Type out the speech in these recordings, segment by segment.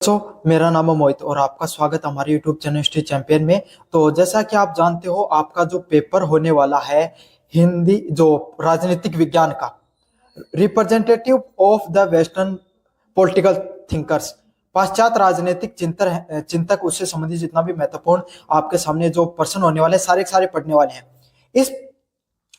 बच्चों, मेरा नाम है मोहित और आपका स्वागत हमारे यूट्यूब चैनल हिस्ट्री चैंपियन में। तो जैसा कि आप जानते हो, आपका जो पेपर होने वाला है हिंदी जो राजनीतिक विज्ञान का, representative of the western political thinkers, पाश्चात्य राजनीतिक चिंतक, उससे संबंधित जितना भी महत्वपूर्ण आपके सामने जो प्रश्न होने वाले सारे पढ़ने वाले हैं। इस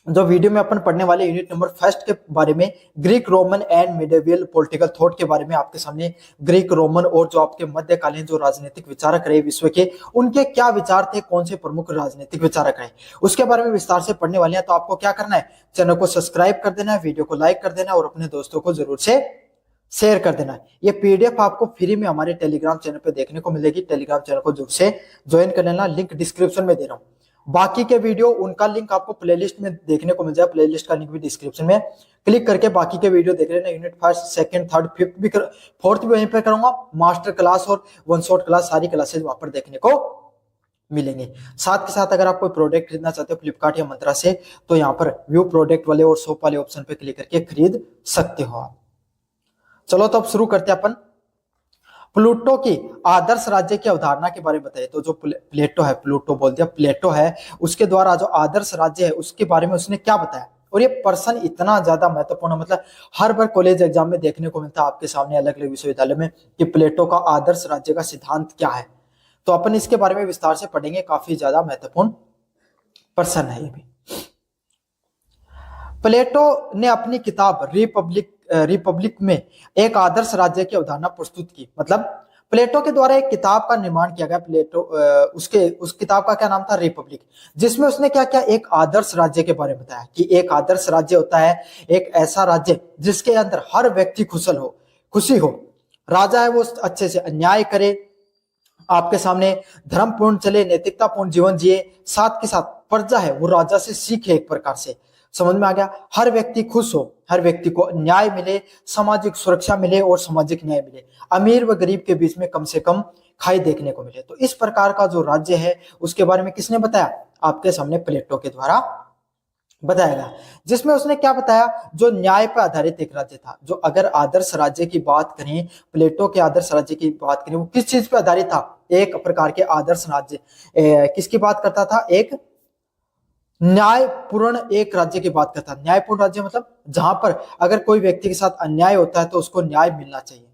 जो वीडियो में अपन पढ़ने वाले यूनिट नंबर फर्स्ट के बारे में, Greek Roman and medieval political thought के बारे में आपके सामने ग्रीक रोमन और जो आपके मध्यकालीन जो राजनीतिक विचारक रहे विश्व के, उनके क्या विचार थे, कौन से प्रमुख राजनीतिक विचारक रहे, उसके बारे में विस्तार से पढ़ने वाले हैं। तो आपको क्या करना है, चैनल को सब्सक्राइब कर देना है, वीडियो को लाइक कर देना है और अपने दोस्तों को जरूर से शेयर कर देना है। ये पीडीएफ आपको फ्री में हमारे टेलीग्राम चैनल पे देखने को मिलेगी। टेलीग्राम चैनल को जरूर से ज्वाइन कर लेना, लिंक डिस्क्रिप्शन में दे रहा हूँ। बाकी के वीडियो उनका लिंक आपको प्लेलिस्ट में देखने को मिल जाए, प्लेलिस्ट का लिंक भी डिस्क्रिप्शन में, क्लिक करके बाकी के वीडियो देख लेना। Unit first, second, third, fifth भी फोर्थ भी वहीं पे करूंगा। मास्टर क्लास और वन शॉट क्लास सारी क्लासेज वहां पर देखने को मिलेंगे। साथ के साथ अगर आप कोई प्रोडक्ट खरीदना चाहते हो फ्लिपकार्ट या मंत्रा से, तो यहाँ पर व्यू प्रोडक्ट वाले और शॉप वाले ऑप्शन पे क्लिक करके खरीद सकते हो आप। चलो तो अब शुरू करते हैं अपन। प्लूटो की आदर्श राज्य की अवधारणा के बारे में बताइए। तो जो प्लेटो है, प्लूटो बोल दिया, प्लेटो है, उसके द्वारा जो आदर्श राज्य है उसके बारे में उसने क्या बताया। और ये प्रश्न इतना ज्यादा महत्वपूर्ण, मतलब हर बार कॉलेज एग्जाम में देखने को मिलता है आपके सामने अलग अलग विश्वविद्यालय में कि प्लेटो का आदर्श राज्य का सिद्धांत क्या है। तो अपन इसके बारे में विस्तार से पढ़ेंगे, काफी ज्यादा महत्वपूर्ण प्रश्न है ये भी। प्लेटो ने अपनी किताब रिपब्लिक में एक आदर्श राज्य की अवधारणा प्रस्तुत की। मतलब प्लेटो के द्वारा एक किताब का निर्माण किया गया। प्लेटो उस किताब का क्या नाम था, रिपब्लिक, जिसमें उसने क्या क्या एक आदर्श राज्य के बारे में बताया कि एक आदर्श राज्य होता है एक ऐसा राज्य जिसके अंदर हर व्यक्ति खुशी हो, राजा है वो अच्छे से अन्याय करे, आपके सामने धर्मपूर्ण चले, नैतिकतापूर्ण जीवन जिए, साथ के साथ प्रजा है वो राजा से सीखे। एक प्रकार से समझ में आ गया, हर व्यक्ति खुश हो, हर व्यक्ति को न्याय मिले, सामाजिक सुरक्षा मिले और सामाजिक न्याय मिले, अमीर व गरीब के बीच में कम से कम खाई देखने को मिले। तो इस प्रकार का जो राज्य है उसके बारे में किसने बताया, आपके सामने प्लेटो के द्वारा बताया गया। जिसमें उसने क्या बताया, जो न्याय पर आधारित एक राज्य था। जो अगर आदर्श राज्य की बात करें, प्लेटो के आदर्श राज्य की बात करें, वो किस चीज पर आधारित था, एक प्रकार के आदर्श राज्य किसकी बात करता था, एक न्यायपूर्ण एक राज्य की बात करता है। न्यायपूर्ण राज्य मतलब जहां पर अगर कोई व्यक्ति के साथ अन्याय होता है तो उसको न्याय मिलना चाहिए,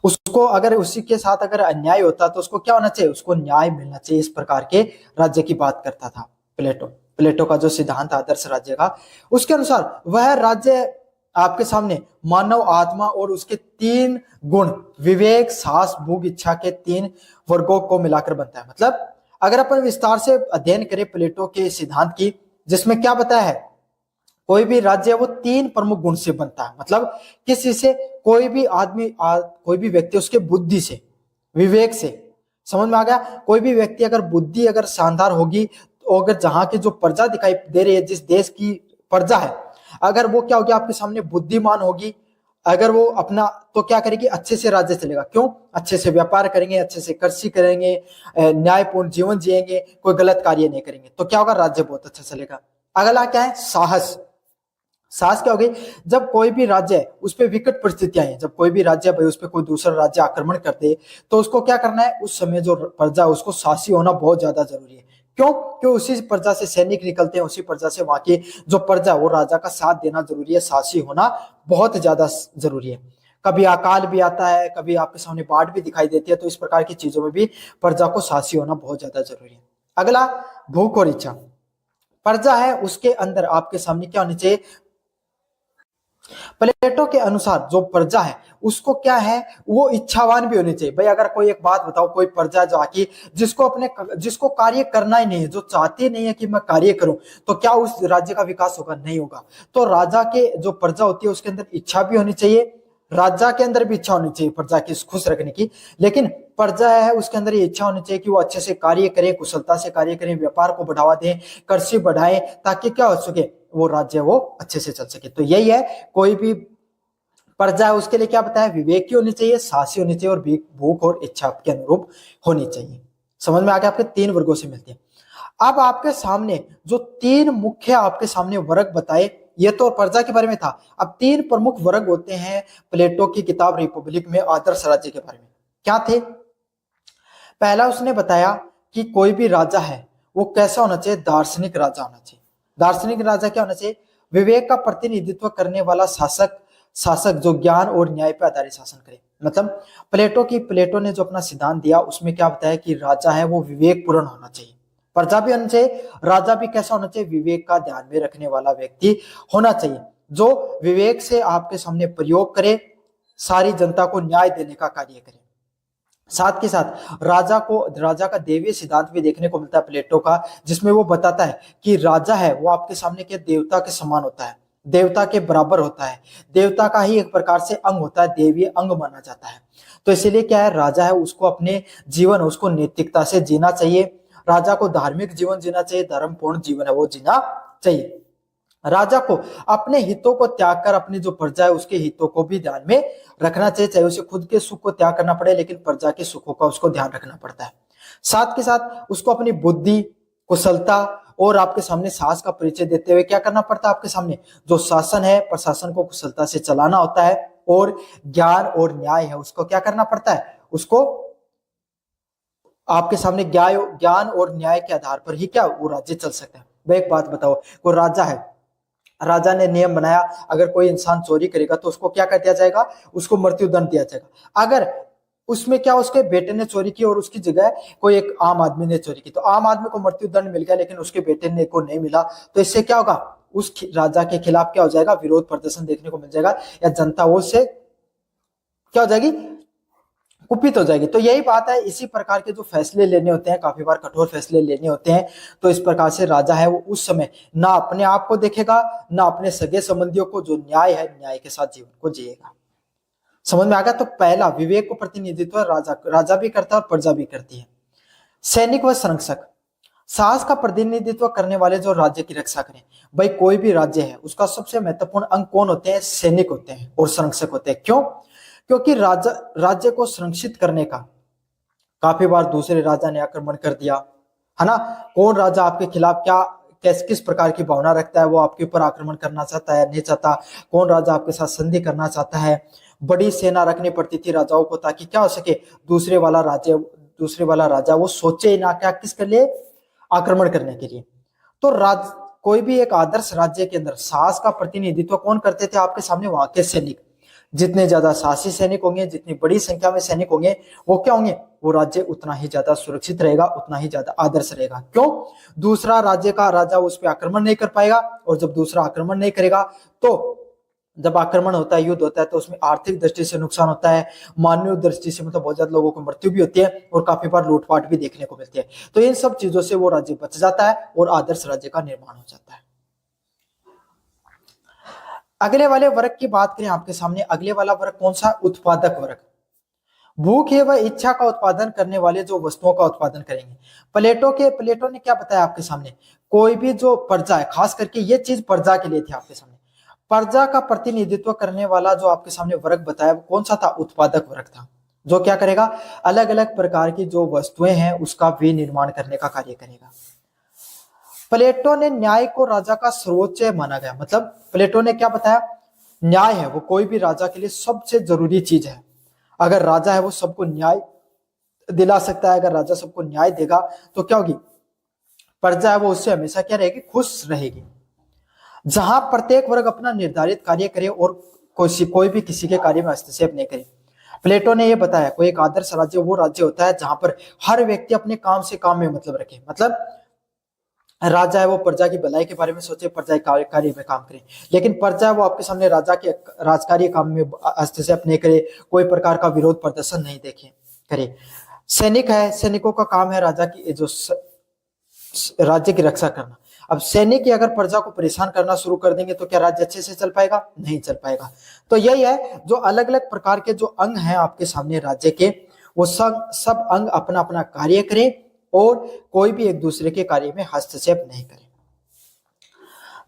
उसको अगर उसी के साथ अगर अन्याय होता है तो उसको क्या होना चाहिए, उसको न्याय मिलना चाहिए। इस प्रकार के राज्य की बात करता था प्लेटो का जो सिद्धांत आदर्श राज्य का, उसके अनुसार वह राज्य आपके सामने मानव आत्मा और उसके तीन गुण, विवेक, साहस, भूख, इच्छा के तीन वर्गों को मिलाकर बनता है। मतलब अगर अपन विस्तार से अध्ययन करें प्लेटो के सिद्धांत की, जिसमें क्या बताया है, कोई भी राज्य वो तीन प्रमुख गुण से बनता है। मतलब किसी से कोई भी आदमी कोई भी व्यक्ति उसके बुद्धि से, विवेक से, समझ में आ गया, कोई भी व्यक्ति अगर बुद्धि अगर शानदार होगी, तो अगर जहां की जो प्रजा दिखाई दे रही है, जिस देश की प्रजा है, अगर वो क्या होगी, आपके सामने बुद्धिमान होगी, अगर वो अपना तो क्या करेगी, अच्छे से राज्य चलेगा। क्यों, अच्छे से व्यापार करेंगे, अच्छे से कृषि करेंगे, न्यायपूर्ण जीवन जिएंगे, कोई गलत कार्य नहीं करेंगे, तो क्या होगा, राज्य बहुत अच्छा चलेगा। अगला क्या है, साहस। साहस क्या होगी, जब कोई भी राज्य है उस पर विकट परिस्थितियां हैं, जब कोई भी राज्य भाई उस पर कोई दूसरा राज्य आक्रमण कर दे, तो उसको क्या करना है, उस समय जो प्रजा है उसको साहसी होना बहुत ज्यादा जरूरी है। क्यों, क्यों, उसी प्रजा से सैनिक निकलते हैं, उसी प्रजा से वहां की जो प्रजा वो राजा का साथ देना जरूरी है, साहसी होना बहुत ज्यादा जरूरी है। कभी अकाल भी आता है, कभी आपके सामने बाढ़ भी दिखाई देती है, तो इस प्रकार की चीजों में भी प्रजा को साहसी होना बहुत ज्यादा जरूरी है। अगला, भूख और इच्छा। प्रजा है उसके अंदर आपके सामने क्या होनी चाहिए, प्लेटो के अनुसार जो प्रजा है उसको क्या है, वो इच्छावान भी होनी चाहिए। भाई अगर कोई एक बात बताओ, कोई प्रजा जो आकी जिसको कार्य करना ही नहीं है, जो चाहती नहीं है कि मैं कार्य करूं, तो क्या उस राज्य का विकास होगा, नहीं होगा। तो राजा के जो प्रजा होती है उसके अंदर इच्छा भी होनी चाहिए, राजा के अंदर भी इच्छा होनी चाहिए प्रजा की खुश रखने की, लेकिन प्रजा है उसके अंदर ये इच्छा होनी चाहिए कि वो अच्छे से कार्य करें, कुशलता से कार्य करें, व्यापार को बढ़ावा दें, कृषि बढ़ाएं, ताकि क्या हो सके, वो राज्य वो अच्छे से चल सके। तो यही है, कोई भी प्रजा है उसके लिए क्या बताया, विवेकी होनी चाहिए, साहसी होनी चाहिए और भूख और इच्छा के अनुरूप होनी चाहिए। समझ में आ गया, आपके तीन वर्गों से मिलती है। अब आपके सामने जो तीन मुख्य आपके सामने वर्ग बताए, ये तो प्रजा के बारे में था। अब तीन प्रमुख वर्ग होते हैं प्लेटो की किताब रिपब्लिक में आदर्श राज्य के बारे में। क्या थे? पहला उसने बताया कि कोई भी राजा है वो कैसा होना चाहिए, दार्शनिक राजा होना चाहिए। दार्शनिक राजा क्या होना चाहिए? विवेक का प्रतिनिधित्व करने वाला शासक, शासक जो ज्ञान और न्याय पर आधारित शासन करे। मतलब प्लेटो ने जो अपना सिद्धांत दिया उसमें क्या बताया कि राजा है वो विवेक पूर्ण होना चाहिए, प्रजा भी होना चाहिए, राजा भी कैसा होना चाहिए, विवेक का ध्यान में रखने वाला व्यक्ति होना चाहिए, जो विवेक से आपके सामने प्रयोग करे, सारी जनता को न्याय देने का कार्य करे। साथ के साथ राजा का देवीय सिद्धांत भी देखने को मिलता है प्लेटो का, जिसमें वो बताता है कि राजा है वो आपके सामने क्या देवता के समान होता है, देवता के बराबर होता है, देवता का ही एक प्रकार से अंग होता है, देवीय अंग माना जाता है। तो इसीलिए क्या है, राजा है उसको अपने जीवन, उसको नैतिकता से जीना चाहिए, राजा को धार्मिक जीवन जीना चाहिए, धर्मपूर्ण जीवन है वो जीना चाहिए। राजा को अपने हितों को त्याग कर अपनी जो प्रजा है उसके हितों को भी ध्यान में रखना चाहिए, चाहे उसे खुद के सुख को त्याग करना पड़े, लेकिन प्रजा के सुखों का उसको ध्यान रखना पड़ता है। साथ के साथ उसको अपनी बुद्धि, कुशलता और आपके सामने साहस का परिचय देते हुए क्या करना पड़ता है, आपके सामने जो शासन है प्रशासन को कुशलता से चलाना होता है, और ज्ञान और न्याय है उसको क्या करना पड़ता है, उसको आपके सामने ज्ञान और न्याय के आधार पर ही क्या वो राज्य चल सकता है। भाई एक बात बताओ, कोई राजा है, राजा ने नियम बनाया अगर कोई इंसान चोरी करेगा तो उसको क्या कर दिया जाएगा, उसको मृत्यु दंड दिया जाएगा। अगर उसमें क्या उसके बेटे ने चोरी की और उसकी जगह कोई एक आम आदमी ने चोरी की, तो आम आदमी को मृत्यु दंड मिल गया लेकिन उसके बेटे ने को नहीं मिला, तो इससे क्या होगा, उस राजा के खिलाफ क्या हो जाएगा, विरोध प्रदर्शन देखने को मिल जाएगा, या जनता वो से क्या हो जाएगी, कुपित हो जाएगी। तो यही बात है, इसी प्रकार के जो फैसले लेने होते हैं, काफी बार कठोर फैसले लेने होते हैं, तो इस प्रकार से राजा है वो उस समय ना अपने आप को देखेगा ना अपने सगे संबंधियों को, जो न्याय है न्याय के साथ जीवन को जिएगा। समझ में आ गया? तो पहला विवेक को प्रतिनिधित्व राजा भी करता है और प्रजा भी करती है। सैनिक व संरक्षक, साहस का प्रतिनिधित्व करने वाले जो राज्य की रक्षा करें। भाई कोई भी राज्य है उसका सबसे महत्वपूर्ण अंग कौन होते हैं, सैनिक होते हैं और संरक्षक होते हैं। क्यों? क्योंकि राज्य को संरक्षित करने का, काफी बार दूसरे राजा ने आक्रमण कर दिया है ना, कौन राजा आपके खिलाफ क्या किस प्रकार की भावना रखता है, वो आपके ऊपर आक्रमण करना चाहता है नहीं चाहता, कौन राजा आपके साथ संधि करना चाहता है। बड़ी सेना रखनी पड़ती थी राजाओं को, ताकि क्या हो सके, दूसरे वाला राजा वो सोचे ना क्या किसके लिए, आक्रमण करने के लिए। तो कोई भी एक आदर्श राज्य के अंदर साहस का प्रतिनिधित्व कौन करते थे, आपके सामने वहां के सैनिक। जितने ज्यादा साहसी सैनिक होंगे, जितनी बड़ी संख्या में सैनिक होंगे, वो क्या होंगे, वो राज्य उतना ही ज्यादा सुरक्षित रहेगा, उतना ही ज्यादा आदर्श रहेगा। क्यों? दूसरा राज्य का राजा उस पर आक्रमण नहीं कर पाएगा, और जब दूसरा आक्रमण नहीं करेगा तो जब आक्रमण होता है, युद्ध होता है, तो उसमें आर्थिक दृष्टि से नुकसान होता है, मानवीय दृष्टि से मतलब बहुत ज्यादा लोगों को मृत्यु भी होती है, और काफी बार लूटपाट भी देखने को मिलती है। तो इन सब चीजों से वो राज्य बच जाता है और आदर्श राज्य का निर्माण हो जाता है। अगले वाले वर्ग की बात करें आपके सामने, अगले वाला वर्ग कौन सा, उत्पादक वर्ग। भूख है वह इच्छा का उत्पादन करने वाले जो वस्तुओं का उत्पादन करेंगे। प्लेटो ने क्या बताया आपके सामने, कोई भी जो प्रजा है, खास करके ये चीज प्रजा के लिए थी आपके सामने, प्रजा का प्रतिनिधित्व करने वाला जो आपके सामने वर्ग बताया वो कौन सा था, उत्पादक वर्ग था, जो क्या करेगा, अलग अलग प्रकार की जो वस्तुएं हैं उसका विनिर्माण करने का कार्य करेगा। प्लेटो ने न्याय को राजा का सर्वोच्च माना गया। मतलब प्लेटो ने क्या बताया, न्याय है वो कोई भी राजा के लिए सबसे जरूरी चीज है। अगर राजा है वो सबको न्याय दिला सकता है, अगर राजा सबको न्याय देगा तो क्या होगी, प्रजा है वो उससे हमेशा क्या रहेगी, खुश रहेगी। जहां प्रत्येक वर्ग अपना निर्धारित कार्य करे और कोई भी किसी के कार्य में हस्तक्षेप नहीं करे। प्लेटो ने यह बताया कोई एक आदर्श राज्य वो राज्य होता है जहां पर हर व्यक्ति अपने काम से काम में मतलब रखे। मतलब राजा है वो प्रजा की भलाई के बारे में सोचे, प्रजा के कार्य में काम करे, लेकिन प्रजा है वो आपके सामने राजा के राजकार्य काम में हस्तक्षेप नहीं करे, कोई प्रकार का विरोध प्रदर्शन नहीं देखे करे। सैनिक है, सैनिकों का काम है राजा की जो राज्य की रक्षा करना। अब सैनिक ही अगर प्रजा को परेशान करना शुरू कर देंगे तो क्या राज्य अच्छे से चल पाएगा, नहीं चल पाएगा। तो यही है, जो अलग अलग प्रकार के जो अंग हैं आपके सामने राज्य के, वो सब अंग अपना अपना कार्य करें और कोई भी एक दूसरे के कार्य में हस्तक्षेप नहीं करे।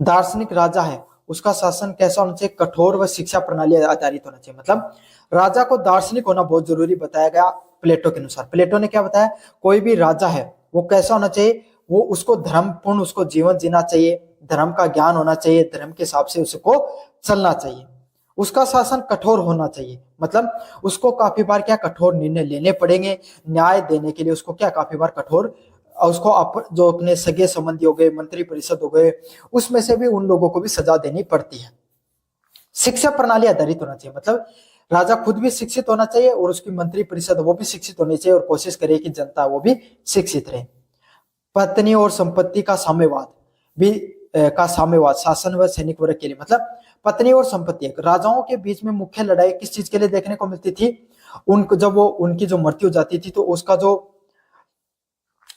दार्शनिक राजा है उसका शासन कैसा होना चाहिए, कठोर व शिक्षा प्रणाली आधारित होना चाहिए। मतलब राजा को दार्शनिक होना बहुत जरूरी बताया गया प्लेटो के अनुसार। प्लेटो ने क्या बताया, कोई भी राजा है वो कैसा होना चाहिए, वो उसको धर्मपूर्ण उसको जीवन जीना चाहिए, धर्म का ज्ञान होना चाहिए, धर्म के हिसाब से उसको चलना चाहिए। उसका शासन कठोर होना चाहिए, मतलब उसको काफी बार क्या कठोर निर्णय लेने पड़ेंगे, न्याय देने के लिए उसको क्या काफी बार कठोर, उसको जो अपने सगे संबंधी हो गए, मंत्री परिषद हो गए, उसमें से भी उन लोगों को भी सजा देनी पड़ती है। शिक्षा प्रणाली आधारित होना चाहिए, मतलब राजा खुद भी शिक्षित होना चाहिए और उसकी मंत्री परिषद वो भी शिक्षित होनी चाहिए और कोशिश करे कि जनता वो भी शिक्षित रहे। पत्नी और संपत्ति का साम्यवाद भी शासन व सैनिक वर्ग के लिए, मतलब पत्नी और संपत्ति, राजाओं के बीच में मुख्य लड़ाई किस चीज के लिए देखने को मिलती थी, उनको जब वो उनकी जो मृत्यु हो जाती थी तो उसका जो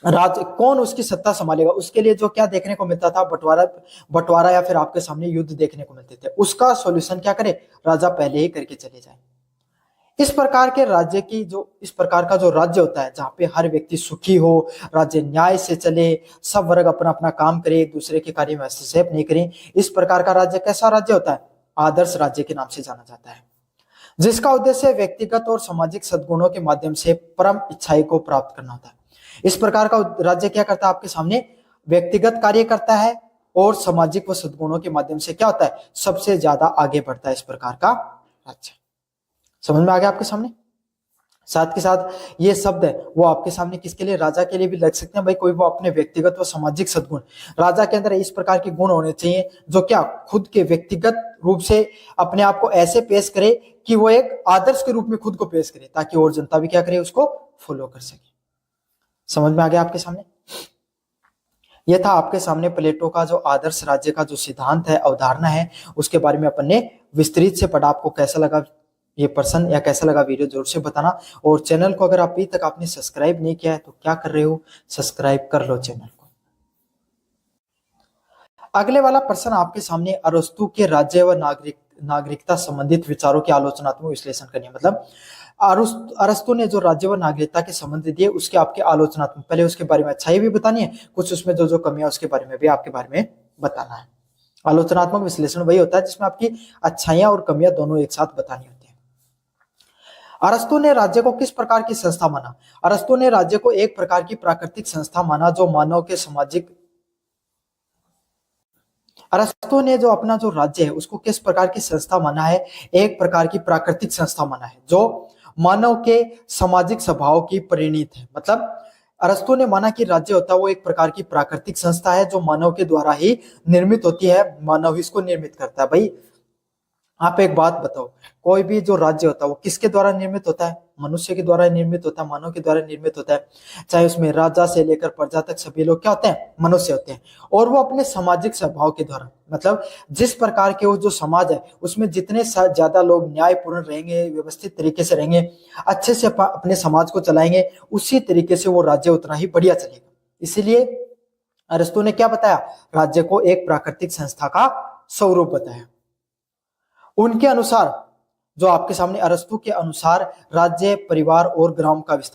कौन उसकी सत्ता संभालेगा, उसके लिए जो क्या देखने को मिलता था, बंटवारा या फिर आपके सामने युद्ध देखने को मिलते थे। उसका सॉल्यूशन क्या करे, राजा पहले ही करके चले जाए। इस प्रकार का जो राज्य होता है जहाँ पे हर व्यक्ति सुखी हो, राज्य न्याय से चले, सब वर्ग अपना अपना काम करे, एक दूसरे के कार्य में हस्तक्षेप नहीं करें, इस प्रकार का राज्य कैसा राज्य होता है, आदर्श राज्य के नाम से जाना जाता है, जिसका उद्देश्य व्यक्तिगत और सामाजिक सद्गुणों के माध्यम से परम इच्छाई को प्राप्त करना होता है। इस प्रकार का राज्य क्या करता है, आपके सामने व्यक्तिगत कार्य करता है और सामाजिक व सद्गुणों के माध्यम से क्या होता है, सबसे ज्यादा आगे बढ़ता है। इस प्रकार का राज्य समझ में आ गया आपके सामने। साथ के साथ ये शब्द है वो आपके सामने किसके लिए, राजा के लिए भी लग सकते हैं भाई, कोई वो अपने व्यक्तिगत व सामाजिक सद्गुण, राजा के अंदर इस प्रकार के गुण होने चाहिए जो क्या खुद के व्यक्तिगत रूप से अपने आप को ऐसे पेश करे कि वो एक आदर्श के रूप में खुद को पेश करे, ताकि और जनता भी क्या करे, उसको फॉलो कर सके। समझ में आ गया आपके सामने। यह था आपके सामने प्लेटो का जो आदर्श राज्य का जो सिद्धांत है, अवधारणा है, उसके बारे में अपन ने विस्तृत से पढ़ा। आपको कैसा लगा ये प्रश्न या कैसा लगा वीडियो जरूर से बताना, और चैनल को अगर अभी तक आपने सब्सक्राइब नहीं किया है तो क्या कर रहे हो, सब्सक्राइब कर लो चैनल को। अगले वाला प्रश्न आपके सामने अरस्तु के राज्य व नागरिकता संबंधित विचारों की आलोचनात्मक विश्लेषण करनी है, मतलब अरस्तु ने जो राज्य व नागरिकता के संबंध दिए उसके आपके आलोचनात्मक, पहले उसके बारे में अच्छाई भी बतानी है, कुछ उसमें जो जो कमियां उसके बारे में भी आपके बारे में बताना है। आलोचनात्मक विश्लेषण वही होता है जिसमें आपकी अच्छाइयां और कमियां दोनों एक साथ बतानी होती है। अरस्तु ने राज्य को किस प्रकार की संस्था माना, अरस्तु ने राज्य को एक प्रकार की प्राकृतिक संस्था माना जो मानव के सामाजिक, अरस्तु ने जो अपना जो राज्य है उसको किस प्रकार की संस्था माना है, एक प्रकार की प्राकृतिक संस्था माना है जो मानव के सामाजिक स्वभाव की परिणीत है। मतलब अरस्तु ने माना कि राज्य होता है वो एक प्रकार की प्राकृतिक संस्था है जो मानव के द्वारा ही निर्मित होती है, मानव इसको निर्मित करता है। भाई आप एक बात बताओ, कोई भी जो राज्य होता है वो किसके द्वारा निर्मित होता है, मनुष्य के द्वारा निर्मित होता है, मानव के द्वारा निर्मित होता है। चाहे उसमें राजा से लेकर प्रजा तक सभी लोग क्या होते हैं, मनुष्य होते हैं, और वो अपने सामाजिक स्वभाव के द्वारा, मतलब जिस प्रकार के वो जो समाज है उसमें जितने ज्यादा लोग न्यायपूर्ण रहेंगे, व्यवस्थित तरीके से रहेंगे, अच्छे से अपने समाज को चलाएंगे, उसी तरीके से वो राज्य उतना ही बढ़िया चलेगा। इसीलिए अरस्तु ने क्या बताया, राज्य को एक प्राकृतिक संस्था का स्वरूप बताया। उनके अनुसार, जो आपके सामने अरस्तु के अनुसार राज्य, परिवार और ग्राम का विस्तार